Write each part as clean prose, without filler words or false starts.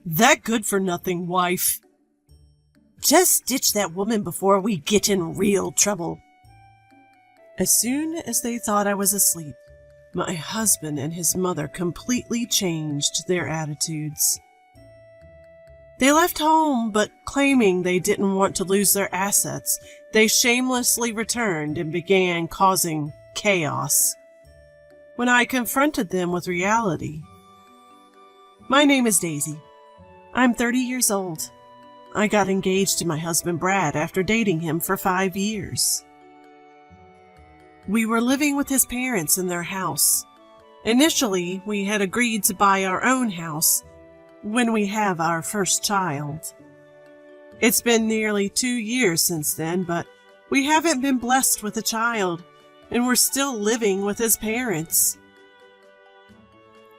That good-for-nothing wife. Just ditch that woman before we get in real trouble. As soon as they thought I was asleep, my husband and his mother completely changed their attitudes. They left home, but claiming they didn't want to lose their assets, they shamelessly returned and began causing chaos. When I confronted them with reality, my name is Daisy. I'm 30 years old. I got engaged to my husband Brad after dating him for 5 years. We were living with his parents in their house. Initially, we had agreed to buy our own house when we have our first child. It's been nearly 2 years since then, but we haven't been blessed with a child, and we're still living with his parents.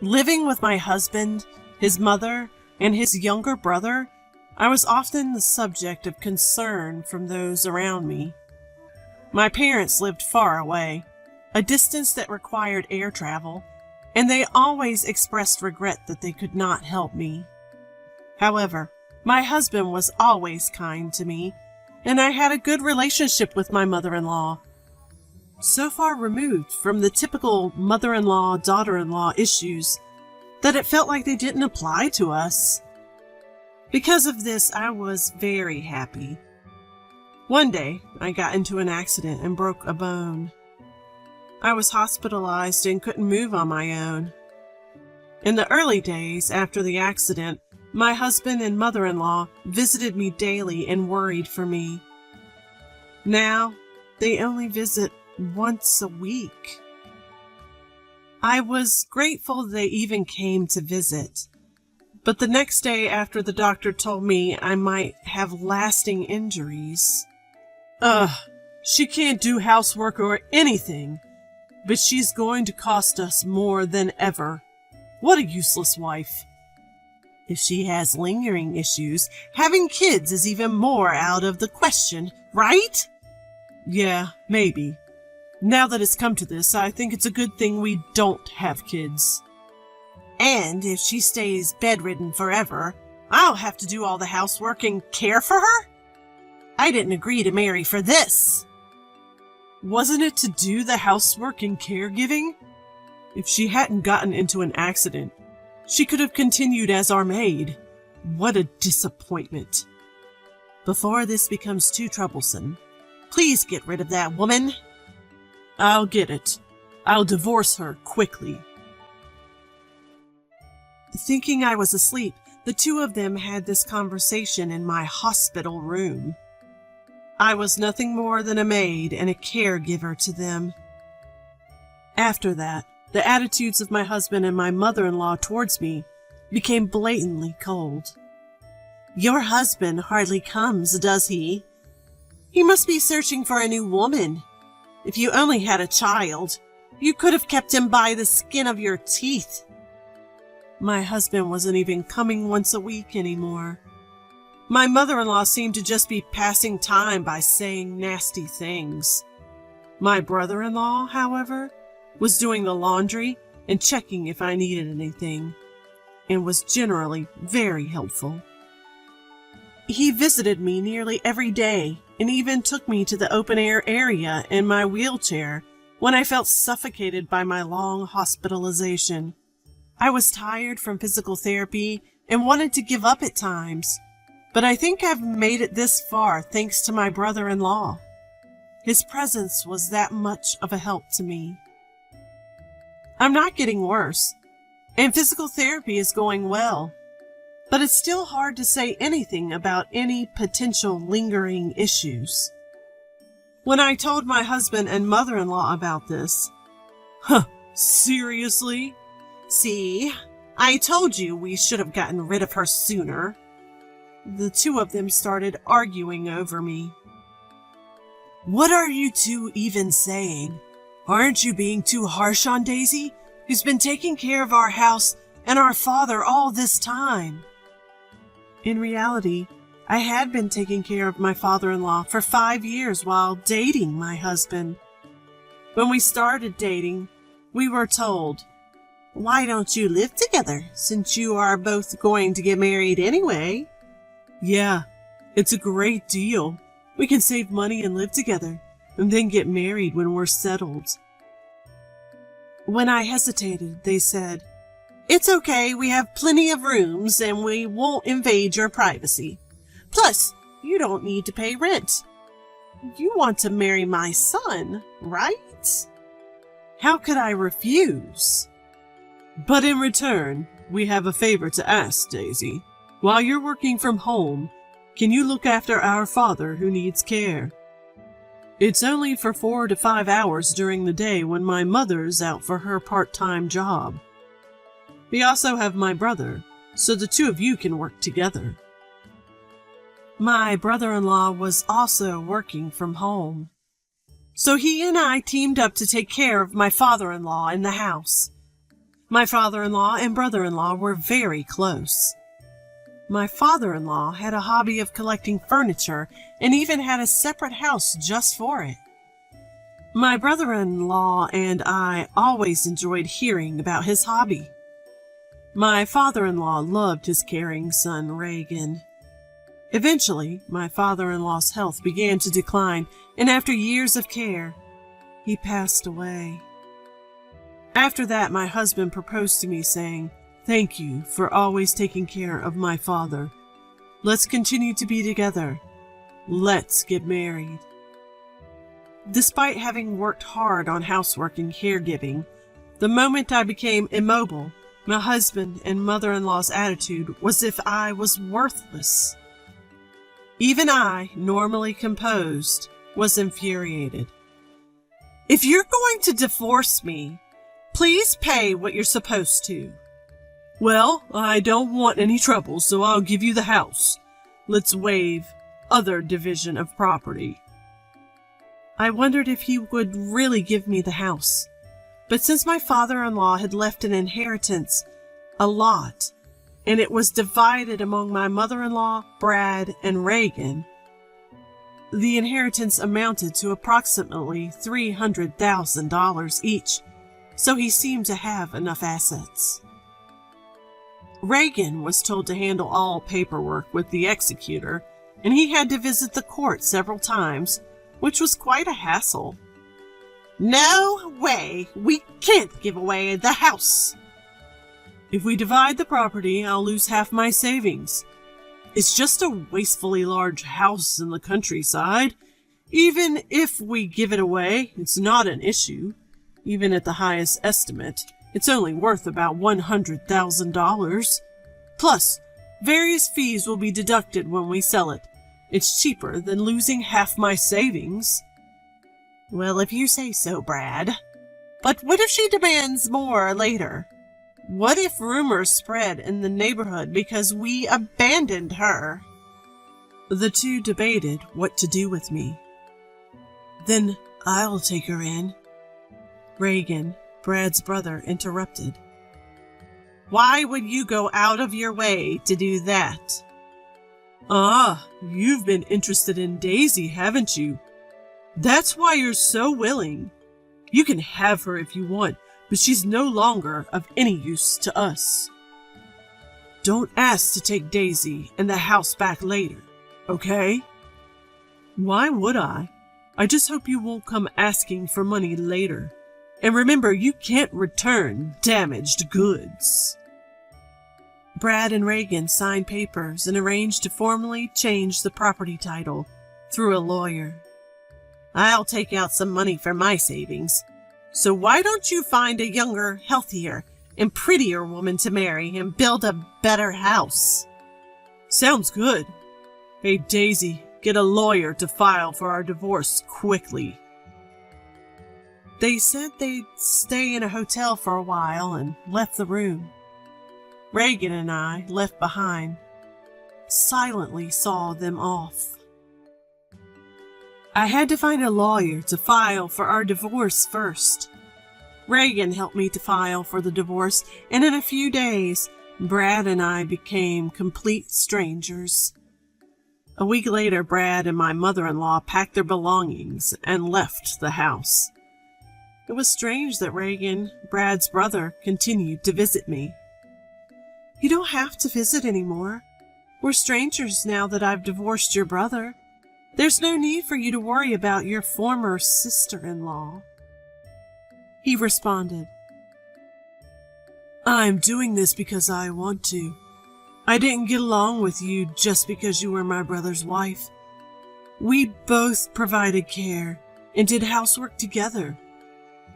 Living with my husband, his mother, and his younger brother, I was often the subject of concern from those around me. My parents lived far away, a distance that required air travel, and they always expressed regret that they could not help me. However, my husband was always kind to me, and I had a good relationship with my mother-in-law. So far removed from the typical mother-in-law, daughter-in-law issues that it felt like they didn't apply to us. Because of this, I was very happy. One day, I got into an accident and broke a bone. I was hospitalized and couldn't move on my own. In the early days after the accident, my husband and mother-in-law visited me daily and worried for me. Now, they only visit once a week. I was grateful they even came to visit. But the next day after the doctor told me I might have lasting injuries. She can't do housework or anything, but she's going to cost us more than ever. What a useless wife. If she has lingering issues, having kids is even more out of the question, right? Yeah, maybe. Now that it's come to this, I think it's a good thing we don't have kids. And if she stays bedridden forever, I'll have to do all the housework and care for her? I didn't agree to marry for this. Wasn't it to do the housework and caregiving? If she hadn't gotten into an accident, she could have continued as our maid. What a disappointment. Before this becomes too troublesome, please get rid of that woman. I'll get it. I'll divorce her quickly. Thinking I was asleep, the two of them had this conversation in my hospital room. I was nothing more than a maid and a caregiver to them. After that, the attitudes of my husband and my mother-in-law towards me became blatantly cold. Your husband hardly comes, does he? He must be searching for a new woman. If you only had a child, you could have kept him by the skin of your teeth. My husband wasn't even coming once a week anymore. My mother-in-law seemed to just be passing time by saying nasty things. My brother-in-law, however, was doing the laundry and checking if I needed anything, and was generally very helpful. He visited me nearly every day and even took me to the open-air area in my wheelchair when I felt suffocated by my long hospitalization. I was tired from physical therapy and wanted to give up at times, but I think I've made it this far thanks to my brother-in-law. His presence was that much of a help to me. I'm not getting worse, and physical therapy is going well, but it's still hard to say anything about any potential lingering issues. When I told my husband and mother-in-law about this, seriously? See, I told you we should have gotten rid of her sooner. The two of them started arguing over me. What are you two even saying? Aren't you being too harsh on Daisy, who's been taking care of our house and our father all this time? In reality, I had been taking care of my father-in-law for 5 years while dating my husband. When we started dating, we were told, Why don't you live together, since you are both going to get married anyway? Yeah, it's a great deal. We can save money and live together, and then get married when we're settled. When I hesitated, they said, It's okay, we have plenty of rooms, and we won't invade your privacy. Plus, you don't need to pay rent. You want to marry my son, right? How could I refuse? But in return, we have a favor to ask, Daisy. While you're working from home, can you look after our father who needs care? It's only for 4 to 5 hours during the day when my mother's out for her part-time job. We also have my brother, so the two of you can work together. My brother-in-law was also working from home, so he and I teamed up to take care of my father-in-law in the house. My father-in-law and brother-in-law were very close. My father-in-law had a hobby of collecting furniture and even had a separate house just for it. My brother-in-law and I always enjoyed hearing about his hobby. My father-in-law loved his caring son, Reagan. Eventually, my father-in-law's health began to decline, and after years of care, he passed away. After that, my husband proposed to me, saying, Thank you for always taking care of my father. Let's continue to be together. Let's get married. Despite having worked hard on housework and caregiving, the moment I became immobile, my husband and mother-in-law's attitude was as if I was worthless. Even I, normally composed, was infuriated. If you're going to divorce me, please pay what you're supposed to. Well, I don't want any trouble, so I'll give you the house. Let's waive other division of property. I wondered if he would really give me the house. But since my father-in-law had left an inheritance, a lot, and it was divided among my mother-in-law, Brad, and Reagan, the inheritance amounted to approximately $300,000 each, so he seemed to have enough assets. Reagan was told to handle all paperwork with the executor, and he had to visit the court several times, which was quite a hassle. No way! We can't give away the house! If we divide the property, I'll lose half my savings. It's just a wastefully large house in the countryside. Even if we give it away, it's not an issue. Even at the highest estimate, it's only worth about $100,000. Plus, various fees will be deducted when we sell it. It's cheaper than losing half my savings. Well, if you say so, Brad. But what if she demands more later? What if rumors spread in the neighborhood because we abandoned her? The two debated what to do with me. Then I'll take her in. Reagan, Brad's brother, interrupted. Why would you go out of your way to do that? Ah, you've been interested in Daisy, haven't you? That's why you're so willing. You can have her if you want, but she's no longer of any use to us. Don't ask to take Daisy and the house back later, okay? Why would I? I just hope you won't come asking for money later. And remember, you can't return damaged goods. Brad and Reagan signed papers and arranged to formally change the property title through a lawyer. I'll take out some money for my savings. So why don't you find a younger, healthier, and prettier woman to marry and build a better house? Sounds good. Hey, Daisy, get a lawyer to file for our divorce quickly. They said they'd stay in a hotel for a while and left the room. Reagan and I, left behind, silently saw them off. I had to find a lawyer to file for our divorce first. Reagan helped me to file for the divorce, and in a few days, Brad and I became complete strangers. A week later, Brad and my mother-in-law packed their belongings and left the house. It was strange that Reagan, Brad's brother, continued to visit me. You don't have to visit anymore. We're strangers now that I've divorced your brother. There's no need for you to worry about your former sister-in-law. He responded, I'm doing this because I want to. I didn't get along with you just because you were my brother's wife. We both provided care and did housework together.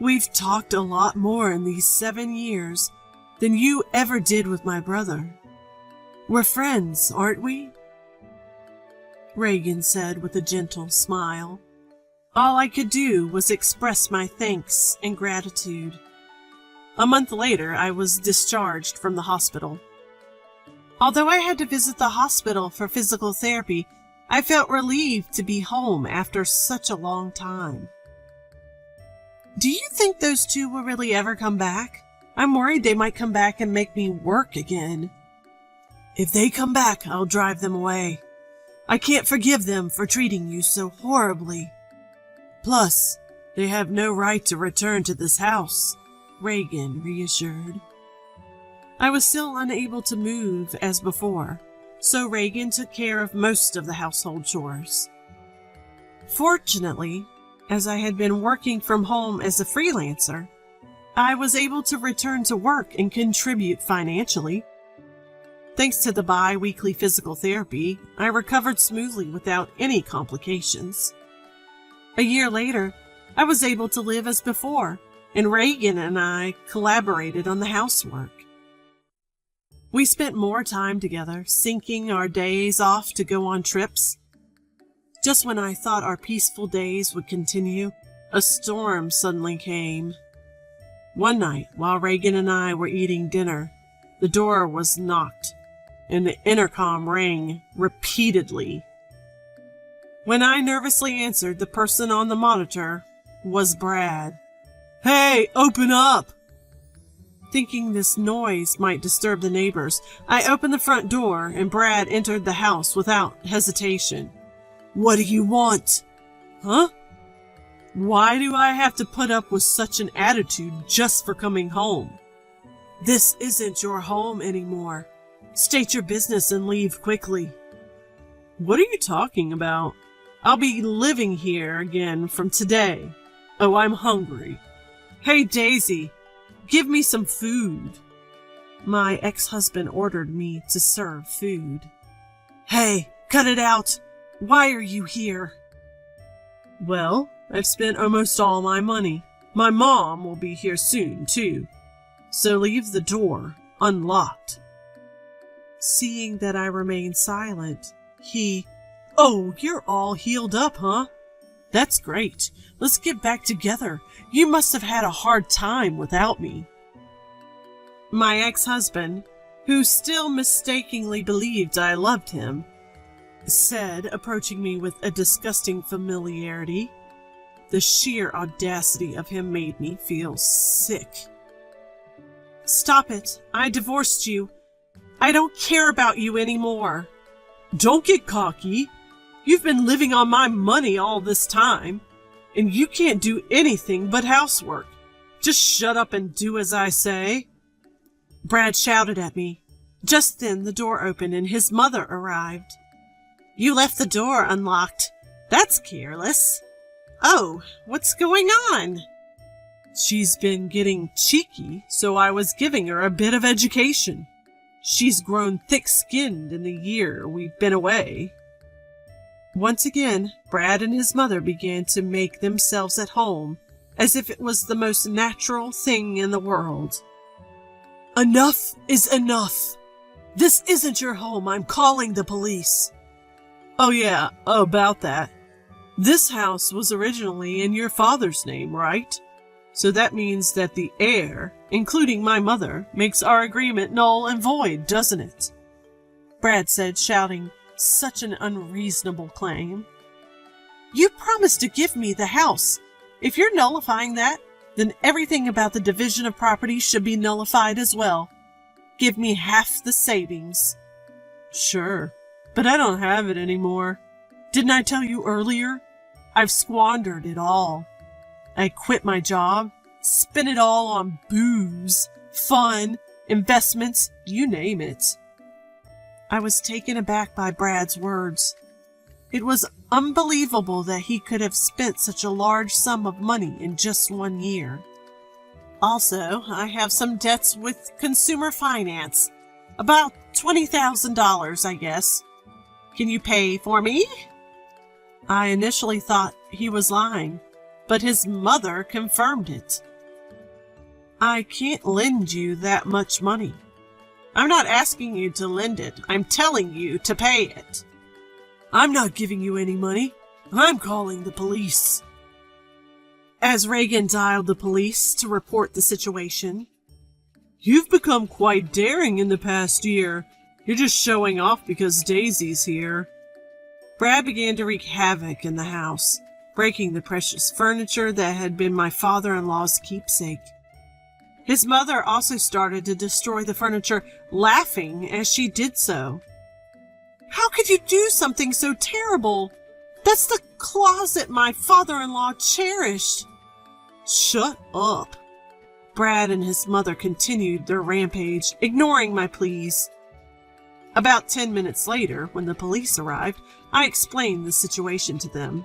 We've talked a lot more in these 7 years than you ever did with my brother. We're friends, aren't we? Reagan said with a gentle smile. All I could do was express my thanks and gratitude. A month later, I was discharged from the hospital. Although I had to visit the hospital for physical therapy, I felt relieved to be home after such a long time. Do you think those two will really ever come back? I'm worried they might come back and make me work again. If they come back, I'll drive them away. I can't forgive them for treating you so horribly. Plus, they have no right to return to this house, Reagan reassured. I was still unable to move as before, so Reagan took care of most of the household chores. Fortunately, as I had been working from home as a freelancer, I was able to return to work and contribute financially. Thanks to the bi-weekly physical therapy, I recovered smoothly without any complications. A year later, I was able to live as before, and Reagan and I collaborated on the housework. We spent more time together, syncing our days off to go on trips. Just when I thought our peaceful days would continue, a storm suddenly came. One night, while Reagan and I were eating dinner, the door was knocked, and the intercom rang repeatedly. When I nervously answered, the person on the monitor was Brad. Hey, open up! Thinking this noise might disturb the neighbors, I opened the front door and Brad entered the house without hesitation. What do you want? Huh? Why do I have to put up with such an attitude just for coming home? This isn't your home anymore. State your business and leave quickly. What are you talking about? I'll be living here again from today. Oh, I'm hungry. Hey, Daisy, give me some food. My ex-husband ordered me to serve food. Hey, cut it out. Why are you here? Well, I've spent almost all my money. My mom will be here soon, too. So leave the door unlocked. Seeing that I remained silent, Oh, you're all healed up, huh? That's great. Let's get back together. You must have had a hard time without me. My ex-husband, who still mistakenly believed I loved him, said, approaching me with a disgusting familiarity. The sheer audacity of him made me feel sick. Stop it. I divorced you. I don't care about you anymore. Don't get cocky. You've been living on my money all this time, and you can't do anything but housework. Just shut up and do as I say. Brad shouted at me. Just then the door opened and his mother arrived. You left the door unlocked. That's careless. Oh, what's going on? She's been getting cheeky, so I was giving her a bit of education. She's grown thick-skinned in the year we've been away. Once again, Brad and his mother began to make themselves at home, as if it was the most natural thing in the world. Enough is enough. This isn't your home. I'm calling the police. Oh yeah, about that. This house was originally in your father's name, right? So that means that the heir, including my mother, makes our agreement null and void, doesn't it? Brad said, shouting such an unreasonable claim. You promised to give me the house. If you're nullifying that, then everything about the division of property should be nullified as well. Give me half the savings. Sure, but I don't have it anymore. Didn't I tell you earlier? I've squandered it all. I quit my job, spent it all on booze, fun, investments, you name it. I was taken aback by Brad's words. It was unbelievable that he could have spent such a large sum of money in just 1 year. Also, I have some debts with consumer finance. About $20,000, I guess. Can you pay for me? I initially thought he was lying, but his mother confirmed it. I can't lend you that much money. I'm not asking you to lend it. I'm telling you to pay it. I'm not giving you any money. I'm calling the police. As Reagan dialed the police to report the situation, "You've become quite daring in the past year. You're just showing off because Daisy's here." Brad began to wreak havoc in the house, breaking the precious furniture that had been my father-in-law's keepsake. His mother also started to destroy the furniture, laughing as she did so. "How could you do something so terrible? That's the closet my father-in-law cherished." "Shut up." Brad and his mother continued their rampage, ignoring my pleas. About 10 minutes later, when the police arrived, I explained the situation to them.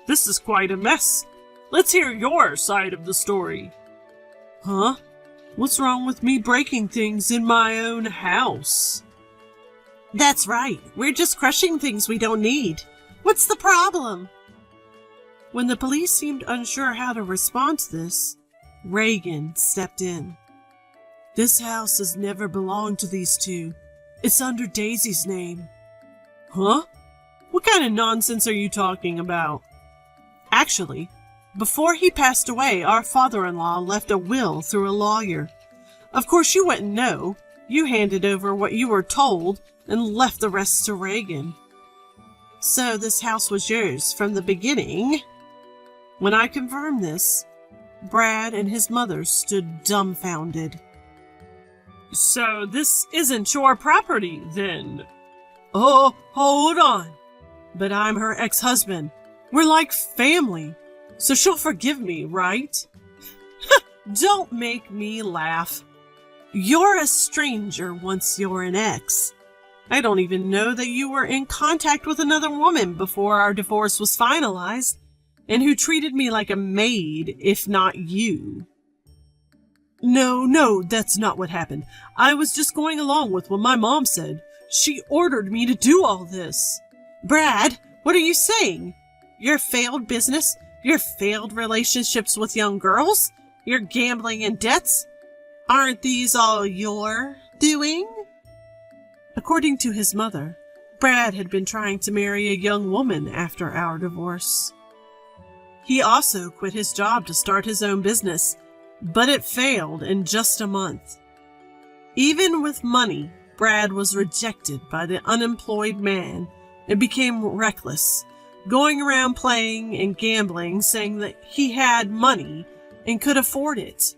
"This is quite a mess. Let's hear your side of the story." "Huh? What's wrong with me breaking things in my own house?" "That's right. We're just crushing things we don't need. What's the problem?" When the police seemed unsure how to respond to this, Reagan stepped in. "This house has never belonged to these two. It's under Daisy's name." "Huh? What kind of nonsense are you talking about?" "Actually, before he passed away, our father-in-law left a will through a lawyer. Of course, you wouldn't know. You handed over what you were told and left the rest to Reagan. So this house was yours from the beginning?" When I confirmed this, Brad and his mother stood dumbfounded. "So this isn't your property, then?" "Oh, hold on. But I'm her ex-husband. We're like family, so she'll forgive me, right?" "Don't make me laugh. You're a stranger once you're an ex. I don't even know that you were in contact with another woman before our divorce was finalized, and who treated me like a maid, if not you." No, that's not what happened. I was just going along with what my mom said. She ordered me to do all this." "Brad, what are you saying? Your failed business, your failed relationships with young girls, your gambling and debts, aren't these all your doing?" According to his mother, Brad had been trying to marry a young woman after our divorce. He also quit his job to start his own business, but it failed in just a month. Even with money, Brad was rejected by the unemployed man and became reckless, going around playing and gambling, saying that he had money and could afford it.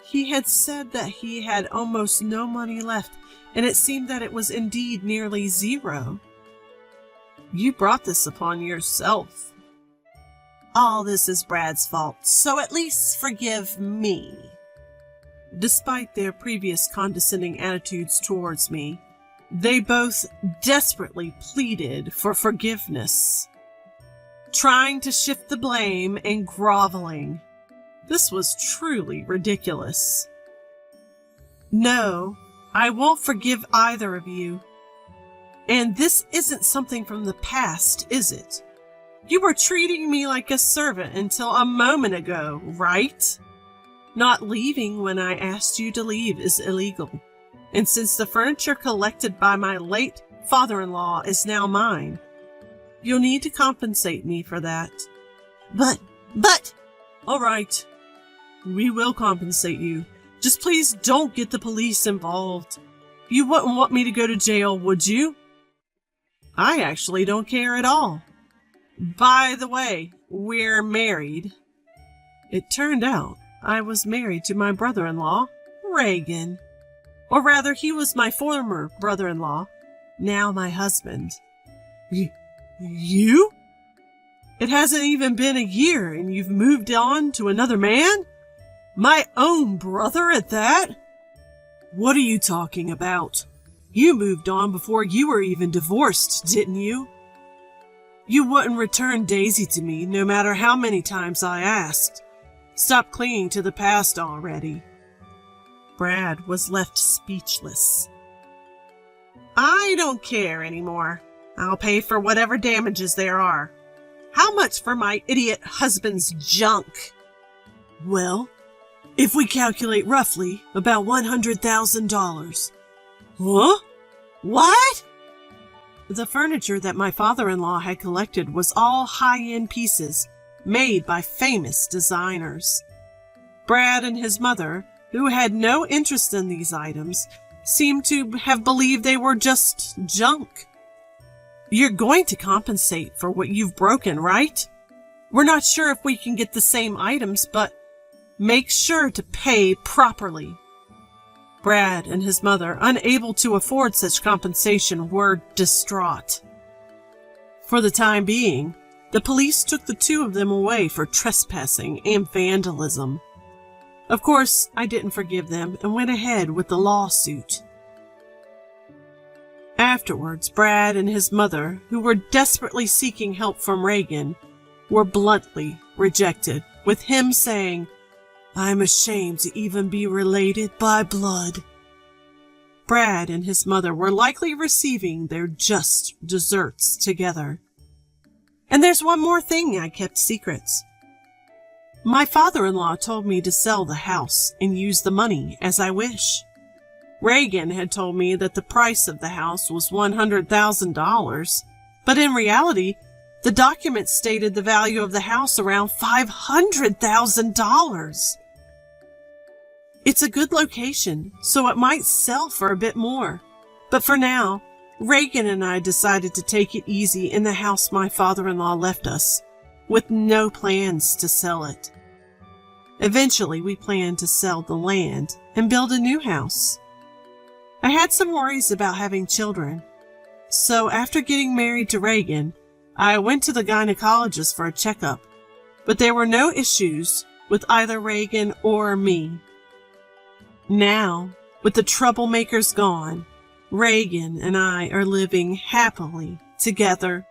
He had said that he had almost no money left, and it seemed that it was indeed nearly zero. "You brought this upon yourself." "All this is Brad's fault, so at least forgive me." Despite their previous condescending attitudes towards me, they both desperately pleaded for forgiveness, trying to shift the blame and groveling. This was truly ridiculous. "No, I won't forgive either of you. And this isn't something from the past, is it? You were treating me like a servant until a moment ago, right? Not leaving when I asked you to leave is illegal. And since the furniture collected by my late father-in-law is now mine, you'll need to compensate me for that." But... "All right. We will compensate you. Just please don't get the police involved. You wouldn't want me to go to jail, would you?" "I actually don't care at all. By the way, we're married." It turned out I was married to my brother-in-law, Reagan. Or rather, he was my former brother-in-law, now my husband. You? It hasn't even been a year and you've moved on to another man? My own brother at that? What are you talking about? You moved on before you were even divorced, didn't you? You wouldn't return Daisy to me no matter how many times I asked. Stop clinging to the past already. Brad was left speechless. I don't care anymore. I'll pay for whatever damages there are. How much for my idiot husband's junk? Well, if we calculate roughly, about $100,000. Huh? What? The furniture that my father-in-law had collected was all high-end pieces made by famous designers. Brad and his mother, who had no interest in these items, seemed to have believed they were just junk. You're going to compensate for what you've broken, right? We're not sure if we can get the same items, but make sure to pay properly. Brad and his mother, unable to afford such compensation, were distraught. For the time being, the police took the two of them away for trespassing and vandalism. Of course, I didn't forgive them and went ahead with the lawsuit. Afterwards, Brad and his mother, who were desperately seeking help from Reagan, were bluntly rejected, with him saying, I'm ashamed to even be related by blood. Brad and his mother were likely receiving their just desserts together. And there's one more thing I kept secrets. My father-in-law told me to sell the house and use the money as I wish. Reagan had told me that the price of the house was $100,000, but in reality, the document stated the value of the house around $500,000. It's a good location, so it might sell for a bit more. But for now, Reagan and I decided to take it easy in the house my father-in-law left us, with no plans to sell it. Eventually, we planned to sell the land and build a new house. I had some worries about having children, so after getting married to Reagan, I went to the gynecologist for a checkup, but there were no issues with either Reagan or me. Now, with the troublemakers gone, Reagan and I are living happily together.